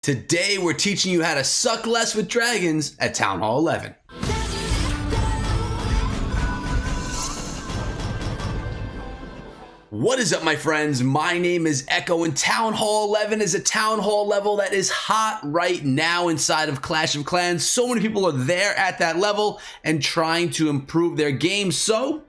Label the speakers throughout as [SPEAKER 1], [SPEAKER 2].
[SPEAKER 1] Today we're teaching you how to suck less with dragons at Town Hall 11. What is up, my friends? My name is Echo, and Town Hall 11 is a Town Hall level that is hot right now inside of Clash of Clans. So many people are there at that level and trying to improve their game. So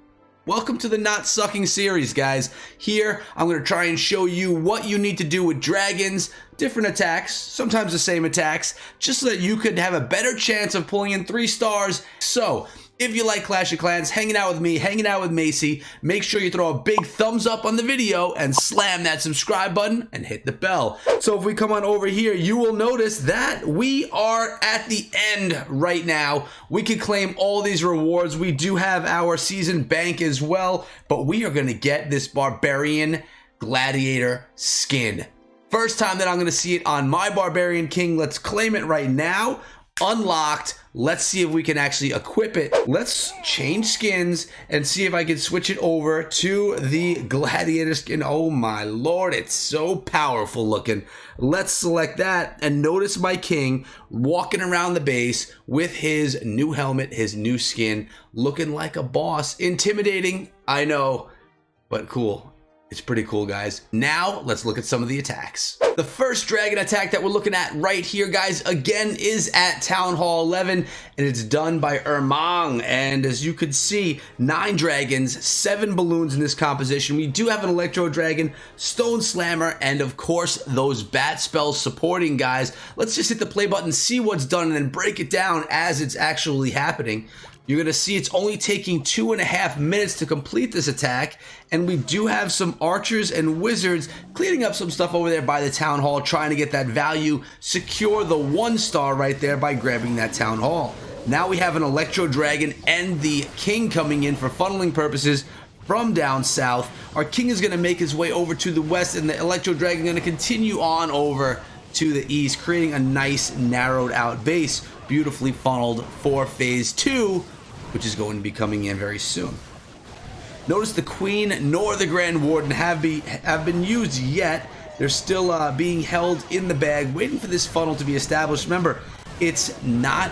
[SPEAKER 1] welcome to the Not Sucking series, guys. Here, I'm going to try and show you what you need to do with dragons, different attacks, sometimes the same attacks, just so that you could have a better chance of pulling in 3 stars. So, if you like Clash of Clans, hanging out with me, hanging out with Macy, make sure you throw a big thumbs up on the video and slam that subscribe button and hit the bell. So if we come on over here, you will notice that we are at the end right now. We can claim all these rewards. We do have our season bank as well, but we are going to get this Barbarian Gladiator skin. First time that I'm going to see it on my Barbarian King. Let's claim it right now. Unlocked. Let's see if we can actually equip it. Let's change skins and see if I can switch it over to the Gladiator skin. Oh my lord, it's so powerful looking. Let's select that and notice my king walking around the base with his new helmet, his new skin, looking like a boss. Intimidating, I know, but cool. It's pretty cool, guys. Now, let's look at some of the attacks. The first dragon attack that we're looking at right here, guys, again, is at Town Hall 11, and it's done by Ermang. And as you can see, 9 dragons, 7 balloons in this composition. We do have an Electro Dragon, Stone Slammer, and of course, those bat spells supporting, guys. Let's just hit the play button, see what's done, and then break it down as it's actually happening. You're going to see it's only taking 2.5 minutes to complete this attack, and we do have some archers and wizards cleaning up some stuff over there by the town hall, trying to get that value, secure the 1 star right there by grabbing that town hall. Now we have an Electro Dragon and the king coming in for funneling purposes from down south. Our king is going to make his way over to the west, and the Electro Dragon going to continue on over to the east, creating a nice narrowed out base, beautifully funneled for phase 2, which is going to be coming in very soon. Notice the queen nor the grand warden have been used yet. They're still being held in the bag, waiting for this funnel to be established. Remember, it's not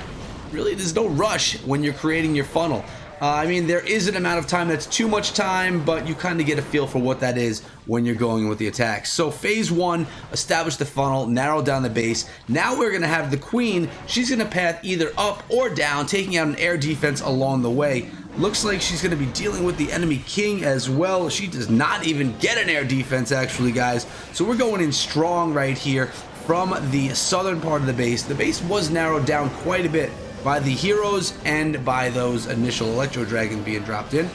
[SPEAKER 1] really, there's no rush when you're creating your funnel. I mean, there is an amount of time that's too much time, but you kind of get a feel for what that is when you're going with the attacks. So phase 1, establish the funnel, narrow down the base. Now we're going to have the queen. She's going to path either up or down, taking out an air defense along the way. Looks like she's going to be dealing with the enemy king as well. She does not even get an air defense, actually, guys. So we're going in strong right here from the southern part of the base. The base was narrowed down quite a bit by the heroes and by those initial Electro Dragon being dropped in.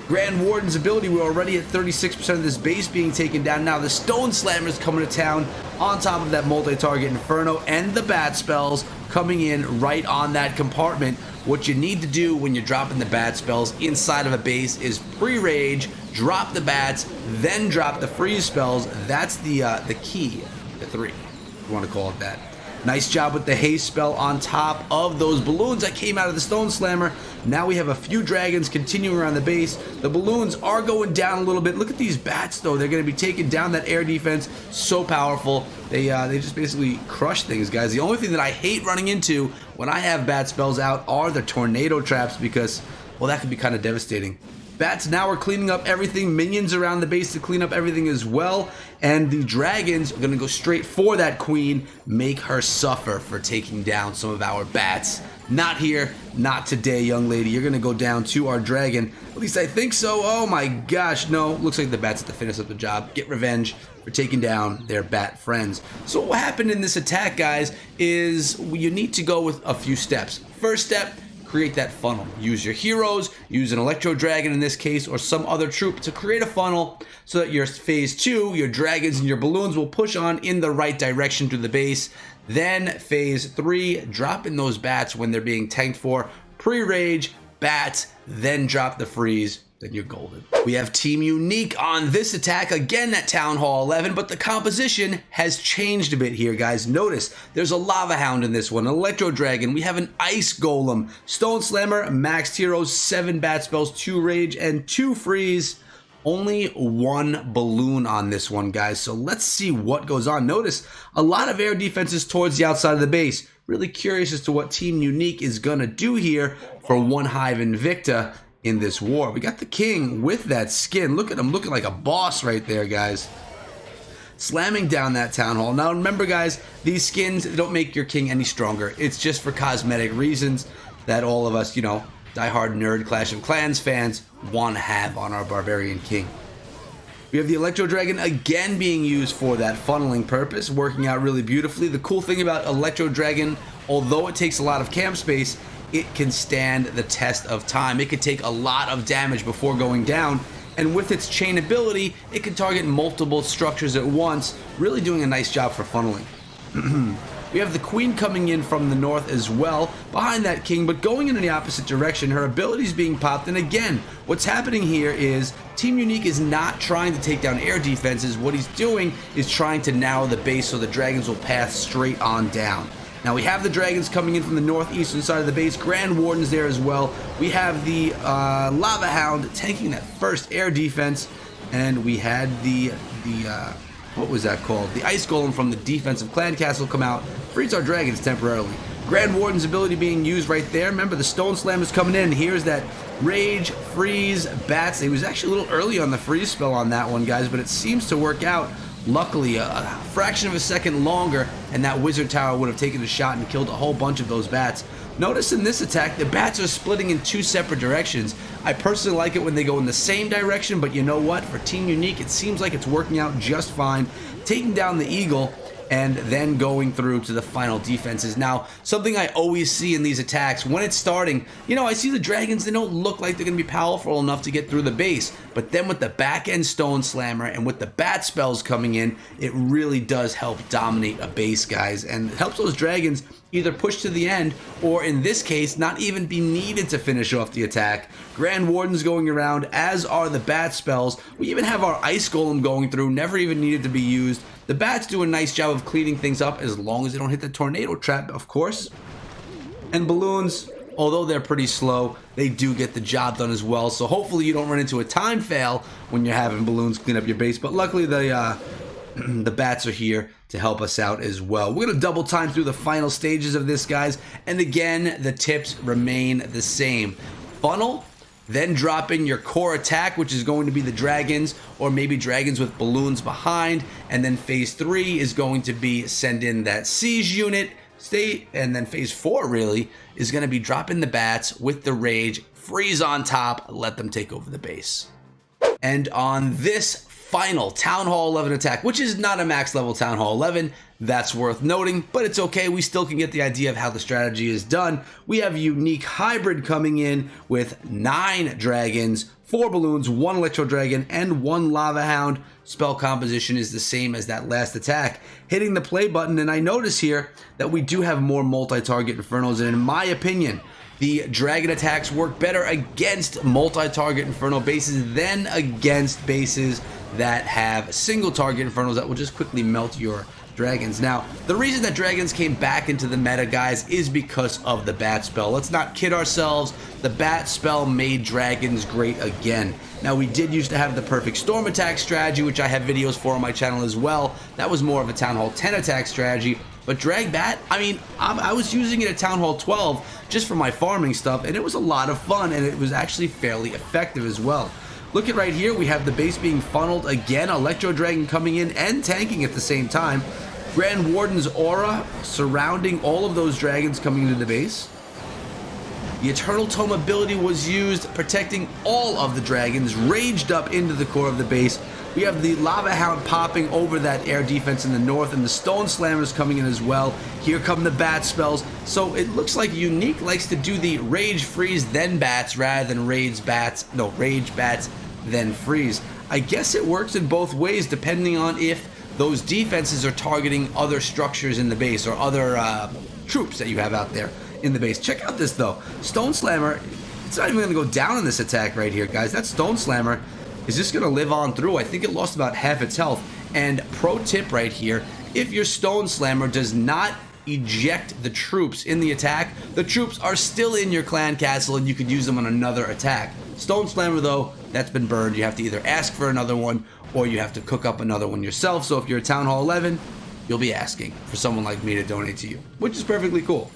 [SPEAKER 1] Grand Warden's ability, we're already at 36% of this base being taken down. Now the Stone Slammer's coming to town on top of that multi-target Inferno and the bat spells coming in right on that compartment. What you need to do when you're dropping the bat spells inside of a base is pre-rage, drop the bats, then drop the freeze spells. That's the key, the 3, if you want to call it that. Nice job with the haste spell on top of those balloons that came out of the Stone Slammer. Now we have a few dragons continuing around the base. The balloons are going down a little bit. Look at these bats, though. They're going to be taking down that air defense. So powerful. They just basically crush things, guys. The only thing that I hate running into when I have bat spells out are the tornado traps because, well, that could be kind of devastating. Bats now are cleaning up everything, minions around the base to clean up everything as well, and the dragons are going to go straight for that queen, make her suffer for taking down some of our bats. Not here, not today, young lady. You're going to go down to our dragon. At least I think so. Oh my gosh, no. Looks like the bats have to finish up the job, get revenge for taking down their bat friends. So what happened in this attack, guys, is you need to go with a few steps. First step, create that funnel. Use your heroes, use an Electro Dragon in this case, or some other troop to create a funnel so that your phase 2, your dragons and your balloons will push on in the right direction to the base. Then phase 3, drop in those bats when they're being tanked for. Pre-rage, bats, then drop the freeze. Then you're golden. We have Team Unique on this attack, again at Town Hall 11, but the composition has changed a bit here, guys. Notice there's a Lava Hound in this one, an Electro Dragon, we have an Ice Golem, Stone Slammer, maxed heroes, 7 bat spells, 2 rage, and 2 freeze. Only one balloon on this one, guys. So let's see what goes on. Notice a lot of air defenses towards the outside of the base. Really curious as to what Team Unique is going to do here for one Hive Invicta in this war. We got the king with that skin. Look at him looking like a boss right there, guys. Slamming down that town hall. Now remember, guys, these skins don't make your king any stronger. It's just for cosmetic reasons that all of us, you know, diehard nerd Clash of Clans fans want to have on our barbarian king. We have the Electro Dragon again being used for that funneling purpose, working out really beautifully. The cool thing about Electro Dragon, although it takes a lot of camp space, it can stand the test of time. It could take a lot of damage before going down, and with its chain ability, it can target multiple structures at once, really doing a nice job for funneling. We have the queen coming in from the north as well, behind that king, but going in the opposite direction. Her abilities being popped, and again, what's happening here is Team Unique is not trying to take down air defenses. What he's doing is trying to narrow the base so the dragons will pass straight on down. Now we have the dragons coming in from the northeastern side of the base. Grand Warden's there as well. We have the Lava Hound tanking that first air defense, and we had the what was that called? The Ice Golem from the defensive clan castle come out, freeze our dragons temporarily. Grand Warden's ability being used right there. Remember, the Stone Slammer's coming in. Here's that Rage, Freeze, Bats. He was actually a little early on the freeze spell on that one, guys, but it seems to work out. Luckily, a fraction of a second longer, and that Wizard Tower would have taken a shot and killed a whole bunch of those bats. Notice in this attack, the bats are splitting in two separate directions. I personally like it when they go in the same direction, but you know what? For Team Unique, it seems like it's working out just fine. Taking down the Eagle, and then going through to the final defenses. Now, something I always see in these attacks, when it's starting, you know, I see the dragons, they don't look like they're going to be powerful enough to get through the base, but then with the back-end Stone Slammer and with the bat spells coming in, it really does help dominate a base, guys, and it helps those dragons either push to the end, or in this case, not even be needed to finish off the attack. Grand Warden's going around, as are the bat spells. We even have our Ice Golem going through, never even needed to be used. The bats do a nice job of cleaning things up, as long as they don't hit the tornado trap, of course. And balloons, although they're pretty slow, they do get the job done as well. So hopefully you don't run into a time fail when you're having balloons clean up your base. But luckily the bats are here to help us out as well. We're going to double time through the final stages of this, guys. And again, the tips remain the same. Funnel, then drop in your core attack, which is going to be the dragons, or maybe dragons with balloons behind. And then phase 3 is going to be send in that siege unit, and then phase 4 really is going to be dropping the bats with the rage, freeze on top, let them take over the base. And on this final Town Hall 11 attack, which is not a max level Town Hall 11, that's worth noting, but it's okay. We still can get the idea of how the strategy is done. We have Unique Hybrid coming in with 9 dragons, 4 balloons, 1 Electro Dragon, and 1 Lava Hound. Spell composition is the same as that last attack. Hitting the play button, and I notice here that we do have more multi-target Infernos, and in my opinion, the dragon attacks work better against multi-target Inferno bases than against bases that have single target Infernos that will just quickly melt your dragons. Now, the reason that dragons came back into the meta, guys, is because of the bat spell. Let's not kid ourselves. The bat spell made dragons great again. Now, we did used to have the perfect storm attack strategy, which I have videos for on my channel as well. That was more of a Town Hall 10 attack strategy. But dragbat, I mean, I was using it at Town Hall 12 just for my farming stuff, and it was a lot of fun, and it was actually fairly effective as well. Look at right here, we have the base being funneled again, Electro Dragon coming in and tanking at the same time. Grand Warden's aura surrounding all of those dragons coming into the base. The Eternal Tome ability was used, protecting all of the dragons, raged up into the core of the base. We have the Lava Hound popping over that air defense in the north, and the Stone Slammers coming in as well. Here come the bat spells. So it looks like Unique likes to do the Rage Freeze then Bats rather than Rage Bats, then Freeze. I guess it works in both ways depending on if those defenses are targeting other structures in the base or other troops that you have out there in the base. Check out this though. Stone Slammer, it's not even going to go down in this attack right here, guys. That Stone Slammer is just going to live on through. I think it lost about half its health. And pro tip right here, if your Stone Slammer does not eject the troops in the attack, the troops are still in your clan castle and you could use them on another attack. Stone Slammer, though, that's been burned. You have to either ask for another one or you have to cook up another one yourself. So if you're a Town Hall 11, you'll be asking for someone like me to donate to you, which is perfectly cool.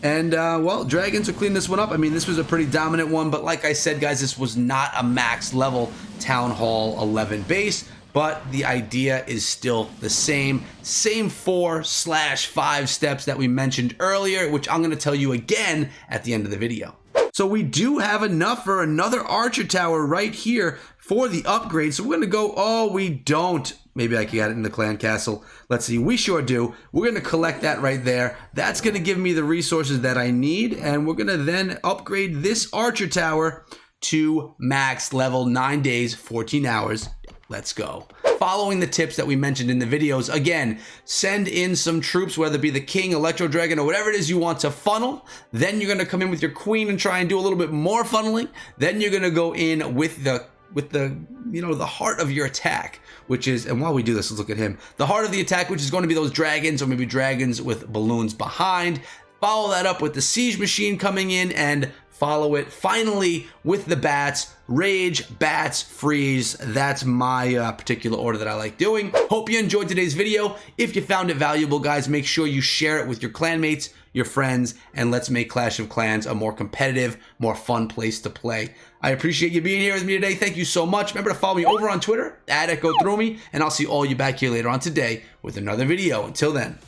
[SPEAKER 1] And, well, Dragons will clean this one up. I mean, this was a pretty dominant one, but like I said, guys, this was not a max level Town Hall 11 base, but the idea is still the same. Same 4/5 steps that we mentioned earlier, which I'm going to tell you again at the end of the video. So we do have enough for another Archer Tower right here for the upgrade. So we're going to go, oh, we don't. Maybe I can get it in the clan castle. Let's see. We sure do. We're going to collect that right there. That's going to give me the resources that I need. And we're going to then upgrade this Archer Tower to max level, 9 days, 14 hours. Let's go. Following the tips that we mentioned in the videos, again, send in some troops, whether it be the King, Electro Dragon, or whatever it is you want to funnel. Then you're going to come in with your Queen and try and do a little bit more funneling. Then you're going to go in with the the heart of your attack, which is, and while we do this, let's look at him. The heart of the attack, which is going to be those dragons, or maybe dragons with balloons behind. Follow that up with the siege machine coming in, and follow it finally with the bats. Rage, bats, freeze. That's my particular order that I like doing. Hope you enjoyed today's video. If you found it valuable, guys, make sure you share it with your clanmates, your friends, and let's make Clash of Clans a more competitive, more fun place to play. I appreciate you being here with me today. Thank you so much. Remember to follow me over on Twitter, @EchoThroughMe, and I'll see all you back here later on today with another video. Until then,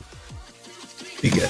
[SPEAKER 1] be good.